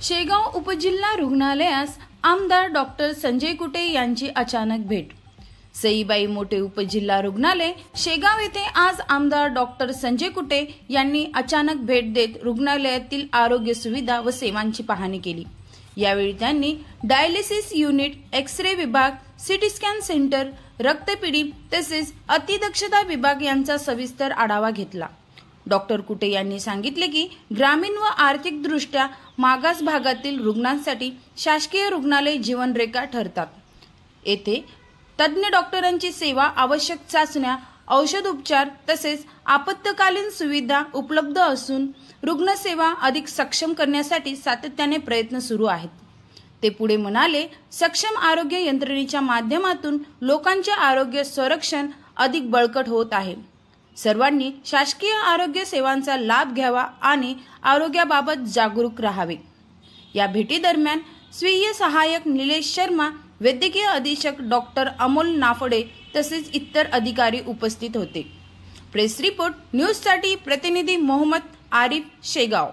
शेगाव उपजिल्हा रुग्णालयास आमदार डॉक्टर संजय कुटे यांची अचानक भेट। सईबाई मोठे उपजिल्हा रुग्णालय शेगाव येथे आज आमदार डॉक्टर संजय कुटे यांनी अचानक भेट देत रुग्णालयातील आरोग्य सुविधा व सेवांची पाहणी केली। यावेळी त्यांनी डायलिसिस युनिट, एक्स-रे विभाग, सिटी स्कॅन सेंटर, रक्तपिढी तसेच अतिदक्षता विभाग यांचा सविस्तर आढावा घेतला। डॉक्टर कुटे यांनी सांगितले की ग्रामीण व आर्थिकदृष्ट्या मागास भागातील रुग्णांसाठी शासकीय रुग्णालय जीवनरेखा ठरतात। येथे तज्ञ डॉक्टरांची सेवा, आवश्यक चाचण्या, औषध उपचार तसेच आपत्कालीन सुविधा उपलब्ध असून रुग्णसेवा अधिक सक्षम करण्यासाठी सातत्याने प्रयत्न सुरू आहेत। ते पुढे म्हणाले, सक्षम आरोग्य यंत्रणेच्या माध्यमातून लोकांचे आरोग्य संरक्षण अधिक बळकट होत आहे। सर्वांनी शासकीय आरोग्य सेवांचा लाभ घ्यावा आणि आरोग्याबाबत जागरूक राहावे। या भेटीदरम्यान स्वीय सहाय्यक निलेश शर्मा, वैद्यकीय अधीक्षक डॉक्टर अमोल नाफडे तसेच इतर अधिकारी उपस्थित होते। प्रेस रिपोर्ट न्यूजसाठी प्रतिनिधी मोहम्मद आरिफ, शेगाव।